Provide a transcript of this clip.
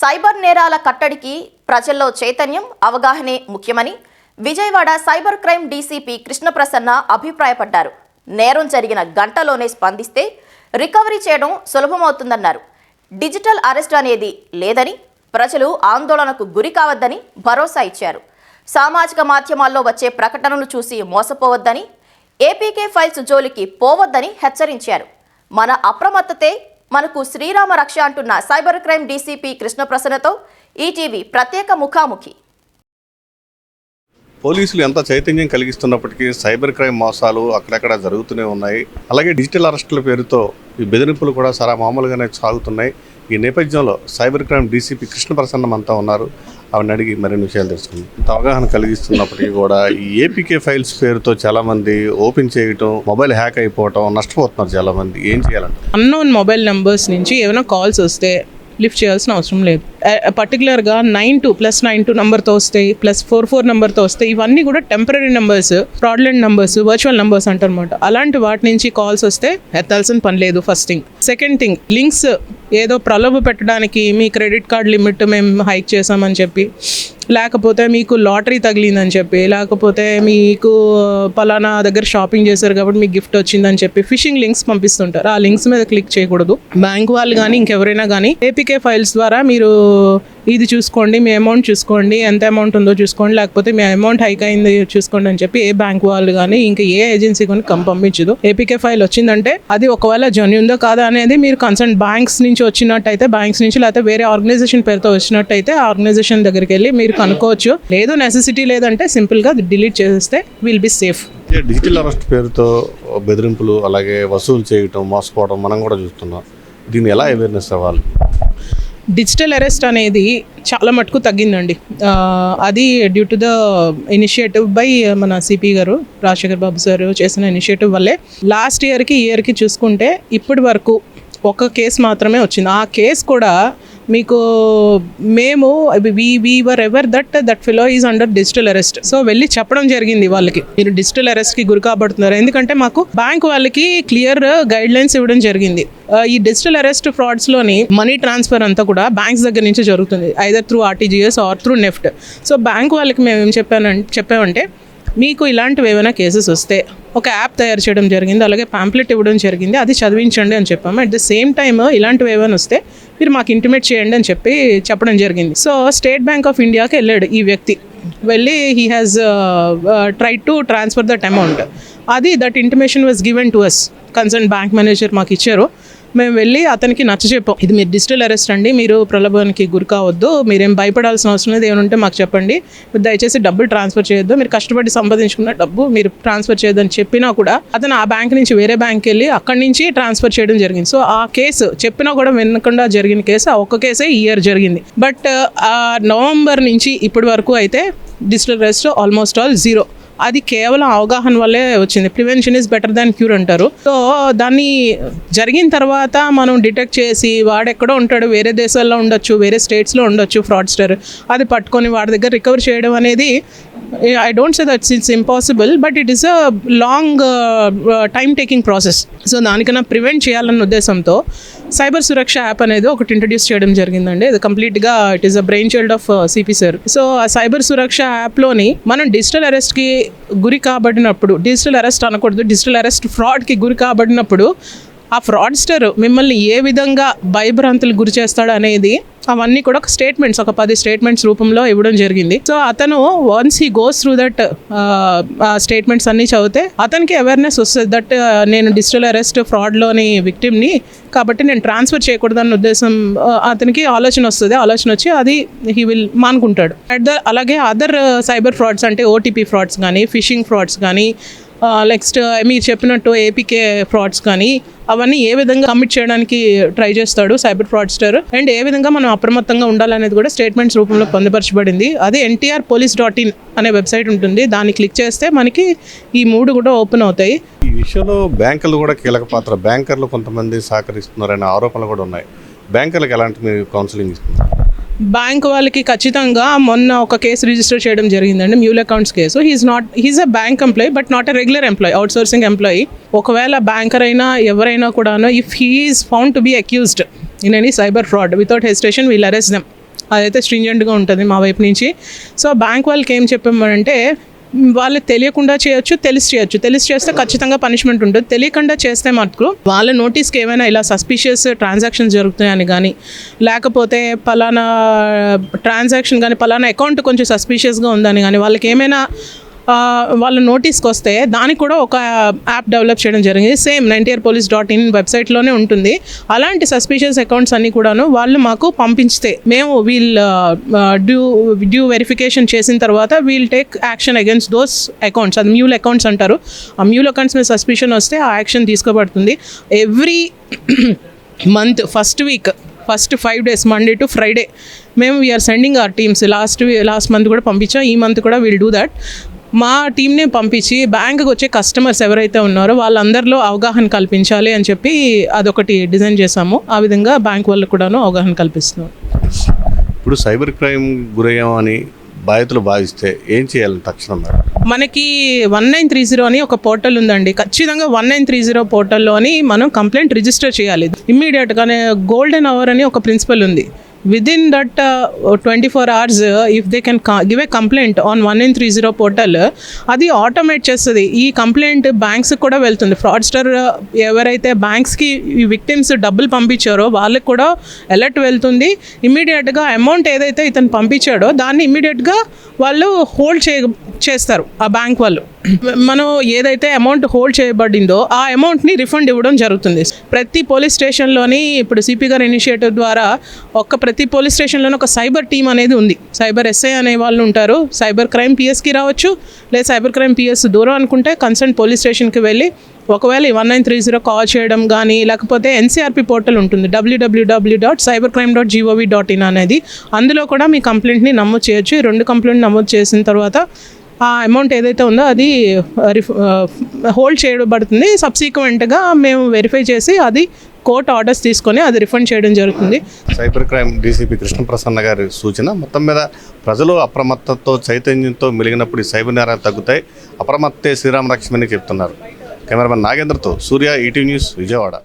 Cyber నేరాల కట్టడికి ప్రజల్లో చైతన్యం, అవగాహనే ముఖ్యమని విజయవాడ సైబర్ క్రైమ్ డీసీపీ కృష్ణప్రసన్న అభిప్రాయపడ్డారు. నేరం జరిగిన గంటలోనే స్పందిస్తే రికవరీ చేయడం సులభమవుతుందన్నారు. డిజిటల్ అరెస్ట్ అనేది లేదని, ప్రజలు ఆందోళనకు గురి కావద్దని భరోసా ఇచ్చారు. సామాజిక మాధ్యమాల్లో వచ్చే ప్రకటనలు చూసి మోసపోవద్దని, ఏపీకే ఫైల్స్ జోలికి పోవద్దని హెచ్చరించారు. మన అప్రమత్తతే మనకు శ్రీరామ రక్ష అంటున్న సైబర్ క్రైమ్ డీసీపీ కృష్ణప్రసన్నతో ఈటీవీ ప్రత్యేక ముఖాముఖి. పోలీసులు ఎంత చైతన్యం కలిగిస్తున్నప్పటికీ సైబర్ క్రైమ్ మోసాలు అక్కడక్కడ జరుగుతూనే ఉన్నాయి. అలాగే డిజిటల్ అరెస్టుల పేరుతో ఈ బెదిరింపులు కూడా చాలా మామూలుగానే సాగుతున్నాయి. ఈ నేపథ్యంలో సైబర్ క్రైమ్ డీసీపీ కృష్ణప్రసన్న అంతా ఉన్నారు. ఆవిడని అడిగి మరిన్ని విషయాలు తెలుసుకుంది. ఇంత అవగాహన కలిగిస్తున్నప్పటికీ కూడా ఈ ఏపీకే ఫైల్స్ పేరుతో చాలామంది ఓపెన్ చేయటం, మొబైల్ హ్యాక్ అయిపోవటం, నష్టపోతున్నారు చాలామంది. ఏం చేయాలంటే అన్నోన్ మొబైల్ నెంబర్స్ నుంచి ఏమైనా కాల్స్ వస్తే లిఫ్ట్ చేయాల్సిన అవసరం లేదు. పర్టికులర్గా 92+92 నెంబర్తో వస్తాయి, +44 నెంబర్తో వస్తాయి. ఇవన్నీ కూడా temporary numbers, fraudulent numbers, virtual numbers అంటారనమాట. అలాంటి వాటి నుంచి కాల్స్ వస్తే ఎత్తాల్సిన పని లేదు. First thing. Second thing, links ఏదో ప్రలోభ పెట్టడానికి మీ క్రెడిట్ కార్డ్ లిమిట్ మేము హైక్ చేసామని చెప్పి, లేకపోతే మీకు లాటరీ తగిలిందని చెప్పి, లేకపోతే మీకు పలానా దగ్గర షాపింగ్ చేశారు కాబట్టి మీకు గిఫ్ట్ వచ్చిందని చెప్పి ఫిషింగ్ లింక్స్ పంపిస్తుంటారు. ఆ లింక్స్ మీద క్లిక్ చేయకూడదు. బ్యాంక్ వాళ్ళు కానీ ఇంకెవరైనా కానీ ఏపీకే ఫైల్స్ ద్వారా మీరు ఇది చూసుకోండి, మీ అమౌంట్ చూసుకోండి, ఎంత అమౌంట్ ఉందో చూసుకోండి, లేకపోతే మీ అమౌంట్ హైక్ అయింది చూసుకోండి అని చెప్పి ఏ బ్యాంక్ వాళ్ళు కానీ ఇంకా ఏ ఏజెన్సీ కానీ పంపించదు. ఏపీకే ఫైల్ వచ్చిందంటే అది ఒకవేళ జెన్యూన్దో కాదా అనేది మీరు కన్సర్న్ బ్యాంక్స్ నుంచి వచ్చినట్టయితే, బ్యాంక్స్ నుంచి లేకపోతే వేరే ఆర్గనైజేషన్ పేరుతో వచ్చినట్టయితే ఆ ఆర్గనైజేషన్ దగ్గరికి వెళ్ళి మీరు కనుక్కోవచ్చు. లేదు నెసెసిటీ లేదంటే సింపుల్గా డిలీట్ చేసేస్తే will be safe. Digital arrest పేరుతో బెదిరింపులు, అలాగే వసూలు చేయటం, మోసపోవడం మనం కూడా చూస్తున్నాం. దీన్ని ఎలా అవేర్నెస్ అవ్వాలి? డిజిటల్ అరెస్ట్ అనేది చాలా మటుకు తగ్గిందండి. అది due to the initiative by మన సిపి గారు, రాజశేఖర్ బాబు సార్ చేసిన ఇనిషియేటివ్ వల్లే. లాస్ట్ ఇయర్కి చూసుకుంటే ఇప్పటి వరకు ఒక కేసు మాత్రమే వచ్చింది. ఆ కేసు కూడా మీకు మేము we were ever that fellow is under digital arrest. So వెళ్ళి చెప్పడం జరిగింది వాళ్ళకి, మీరు డిజిటల్ అరెస్ట్కి గురి కాబడుతున్నారు. ఎందుకంటే మాకు బ్యాంక్ వాళ్ళకి క్లియర్ గైడ్ లైన్స్ ఇవ్వడం జరిగింది. ఈ డిజిటల్ అరెస్ట్ ఫ్రాడ్స్లోని మనీ ట్రాన్స్ఫర్ అంతా కూడా బ్యాంక్స్ దగ్గర నుంచి జరుగుతుంది, either through RTGS or through NEFT. So bank వాళ్ళకి మేము ఏం చెప్పామంటే మీకు ఇలాంటివి ఏమైనా కేసెస్ వస్తే ఒక యాప్ తయారు చేయడం జరిగింది, అలాగే ప్యాంప్లెట్ ఇవ్వడం జరిగింది, అది చదివించండి అని చెప్పాము. అట్ ద సేమ్ టైమ్ ఇలాంటివి ఏమైనా వస్తే మీరు మాకు ఇంటిమేట్ చేయండి అని చెప్పడం జరిగింది. సో స్టేట్ బ్యాంక్ ఆఫ్ ఇండియాకి వెళ్ళాడు ఈ వ్యక్తి. వెళ్ళి he has try to transfer that amount. That intimation was given to us. Concern bank manager మాకు ఇచ్చారు. మేము వెళ్ళి అతనికి నచ్చచెప్పాం, ఇది మీరు డిజిటల్ అరెస్ట్ అండి, మీరు ప్రలోభానికి గురి కావద్దు, మీరేం భయపడాల్సిన అవసరం లేదు, ఏమంటే మాకు చెప్పండి, దయచేసి డబ్బులు ట్రాన్స్ఫర్ చేయొద్దు, మీరు కష్టపడి సంపాదించుకున్న డబ్బు మీరు ట్రాన్స్ఫర్ చేయొద్దని చెప్పినా కూడా అతను ఆ బ్యాంక్ నుంచి వేరే బ్యాంక్కి వెళ్ళి అక్కడి నుంచి ట్రాన్స్ఫర్ చేయడం జరిగింది. సో ఆ కేసు చెప్పినా కూడా వినకుండా జరిగిన కేసు ఆ ఒక్క కేసే ఈ ఇయర్ జరిగింది. బట్ నవంబర్ నుంచి ఇప్పటి వరకు అయితే డిజిటల్ అరెస్ట్ ఆల్మోస్ట్ ఆల్ 0. అది కేవలం అవగాహన వల్లే వచ్చింది. Prevention is better than cure అంటారు. సో దాన్ని జరిగిన తర్వాత మనం డిటెక్ట్ చేసి వాడెక్కడో ఉంటాడు, వేరే దేశాల్లో ఉండొచ్చు, వేరే స్టేట్స్లో ఉండొచ్చు ఫ్రాడ్స్టర్, అది పట్టుకొని వాడి దగ్గర రికవర్ చేయడం అనేది I don't say that it's impossible, but it is a long time taking process. So దానికన్నా ప్రివెంట్ చేయాలన్న ఉద్దేశంతో సైబర్ సురక్ష యాప్ అనేది ఒకటి ఇంట్రడ్యూస్ చేయడం జరిగిందండి. ఇది కంప్లీట్గా it is a brain child of CP sir. So ఆ సైబర్ సురక్ష యాప్లోని మనం డిజిటల్ అరెస్ట్కి గురి కాబడినప్పుడు, డిజిటల్ అరెస్ట్ అనకూడదు, డిజిటల్ అరెస్ట్ ఫ్రాడ్కి గురి కాబడినప్పుడు ఆ ఫ్రాడ్స్టర్ మిమ్మల్ని ఏ విధంగా భయభ్రాంతులకు గురి చేస్తాడు అనేది అవన్నీ కూడా ఒక 10 స్టేట్మెంట్స్ రూపంలో ఇవ్వడం జరిగింది. సో అతను once he goes through that statements అన్నీ చదివితే అతనికి అవేర్నెస్ వస్తుంది దట్ నేను డిజిటల్ అరెస్ట్ ఫ్రాడ్లోని విక్టిమ్ని, కాబట్టి నేను ట్రాన్స్ఫర్ చేయకూడదన్న ఉద్దేశం అతనికి ఆలోచన వస్తుంది. ఆలోచన వచ్చి అది హీ విల్ మానుకుంటాడు. అలాగే అదర్ సైబర్ ఫ్రాడ్స్ అంటే ఓటీపీ ఫ్రాడ్స్ కానీ, ఫిషింగ్ ఫ్రాడ్స్ కానీ, నెక్స్ట్ మీరు చెప్పినట్టు ఏపీకే ఫ్రాడ్స్ కానీ, అవన్నీ ఏ విధంగా కమిట్ చేయడానికి ట్రై చేస్తాడు సైబర్ ఫ్రాడ్స్టర్, అండ్ ఏ విధంగా మనం అప్రమత్తంగా ఉండాలనేది కూడా స్టేట్మెంట్స్ రూపంలో పొందుపరచబడింది. అది NTRpolice.in అనే వెబ్సైట్ ఉంటుంది. దాన్ని క్లిక్ చేస్తే మనకి ఈ 3 కూడా ఓపెన్ అవుతాయి. ఈ విషయంలో బ్యాంకులు కూడా కీలక పాత్ర, బ్యాంకర్లు కొంతమంది సహకరిస్తున్నారనే ఆరోపణలు కూడా ఉన్నాయి. బ్యాంకర్లకు ఎలాంటి మీరు కౌన్సిలింగ్ ఇస్తున్నారు? బ్యాంక్ వాళ్ళకి ఖచ్చితంగా మొన్న ఒక కేసు రిజిస్టర్ చేయడం జరిగిందండి, mule accounts case. He's a bank employee but not a regular employee, out sourcing employee. ఒకవేళ బ్యాంకర్ అయినా ఎవరైనా కూడాను if he is found to be accused in any cyber fraud, without hesitation we'll arrest them. అదైతే స్ట్రింజెంట్గా ఉంటుంది మా వైపు నుంచి. సో బ్యాంక్ వాళ్ళకి ఏం చెప్పామంటే వాళ్ళకి తెలియకుండా చేయొచ్చు, తెలిసి చేస్తే ఖచ్చితంగా పనిష్మెంట్ ఉంటుంది. తెలియకుండా చేస్తే మటుకు వాళ్ళ నోటీస్కి ఏమైనా ఇలా సస్పిషియస్ ట్రాన్సాక్షన్స్ జరుగుతున్నాయని కానీ, లేకపోతే పలానా ట్రాన్సాక్షన్ కానీ పలానా అకౌంట్ కొంచెం సస్పిషియస్గా ఉందని కానీ వాళ్ళకి ఏమైనా వాళ్ళ నోటీస్కి వస్తే దానికి కూడా ఒక యాప్ డెవలప్ చేయడం జరిగింది. సేమ్ 90rpolice.in వెబ్సైట్లోనే ఉంటుంది. అలాంటి సస్పిషియస్ అకౌంట్స్ అన్నీ కూడాను వాళ్ళు మాకు పంపించితే మేము డ్యూ వెరిఫికేషన్ చేసిన తర్వాత we'll take action against those accounts. అది మ్యూల్ అకౌంట్స్ అంటారు. ఆ మ్యూల్ అకౌంట్స్ మీద సస్పిషన్ వస్తే ఆ యాక్షన్ తీసుకోబడుతుంది. Every month first 5 days Monday to Friday మేము we are sending our teams. Last month కూడా పంపించాం, ఈ మంత్ కూడా విల్ డూ దట్. మా టీంనే పంపించి బ్యాంకుకి వచ్చే కస్టమర్స్ ఎవరైతే ఉన్నారో వాళ్ళందరిలో అవగాహన కల్పించాలి అని చెప్పి అదొకటి డిజైన్ చేశాము. ఆ విధంగా బ్యాంక్ వాళ్ళకు కూడాను అవగాహన కల్పిస్తున్నాం. ఇప్పుడు సైబర్ క్రైమ్ గురయ్యామని బాధితులు భావిస్తే ఏం చేయాలి తక్షణం? మనకి 1930 అని ఒక పోర్టల్ ఉందండి. ఖచ్చితంగా 1930 పోర్టల్లోని మనం కంప్లైంట్ రిజిస్టర్ చేయాలి ఇమ్మీడియట్గానే. గోల్డెన్ అవర్ అని ఒక ప్రిన్సిపల్ ఉంది. Within that 24 hours, if they can give a complaint on 1930 portal, అది ఆటోమేట్ చేస్తుంది. ఈ కంప్లైంట్ బ్యాంక్స్కి కూడా వెళ్తుంది. ఫ్రాడ్స్టర్ ఎవరైతే బ్యాంక్స్కి ఈ విక్టిమ్స్ డబ్బులు పంపించారో వాళ్ళకి కూడా అలర్ట్ వెళ్తుంది. ఇమ్మీడియట్గా అమౌంట్ ఏదైతే ఇతను పంపించాడో దాన్ని ఇమ్మీడియట్గా వాళ్ళు హోల్డ్ చేస్తారు ఆ బ్యాంక్ వాళ్ళు. మనం ఏదైతే అమౌంట్ హోల్డ్ చేయబడిందో ఆ అమౌంట్ని రిఫండ్ ఇవ్వడం జరుగుతుంది. ప్రతి పోలీస్ స్టేషన్లోని ఇప్పుడు సిపి గారి ఇనిషియేటివ్ ద్వారా ప్రతి పోలీస్ స్టేషన్లోనే ఒక సైబర్ టీమ్ అనేది ఉంది. సైబర్ ఎస్ఐ అనే వాళ్ళు ఉంటారు. సైబర్ క్రైమ్ పిఎస్కి రావచ్చు, లేదా సైబర్ క్రైమ్ పిఎస్ దూరం అనుకుంటే కన్సర్న్ పోలీస్ స్టేషన్కి వెళ్ళి ఒకవేళ 1930 కాల్ చేయడం కానీ, లేకపోతే ఎన్సీఆర్పి పోర్టల్ ఉంటుంది www.cybercrime.gov.in అనేది. అందులో కూడా మీ కంప్లైంట్ని నమోదు చేయొచ్చు. 2 కంప్లైంట్ నమోదు చేసిన తర్వాత ఆ అమౌంట్ ఏదైతే ఉందో అది హోల్డ్ చేయబడుతుంది. సబ్సిక్వెంట్గా మేము వెరిఫై చేసి అది కోర్టు ఆర్డర్స్ తీసుకొని అది రిఫండ్ చేయడం జరుగుతుంది. సైబర్ క్రైమ్ డీసీపీ కృష్ణప్రసన్న గారి సూచన మొత్తం మీద ప్రజలు అప్రమత్తతో చైతన్యంతో మెలిగినప్పుడు ఈ సైబర్ నేరాలు తగ్గుతాయి. అప్రమత్తే శ్రీరామ రక్షమని చెప్తున్నారు. కెమెరామెన్ నాగేంద్రతో సూర్య, ఈటీవీ న్యూస్, విజయవాడ.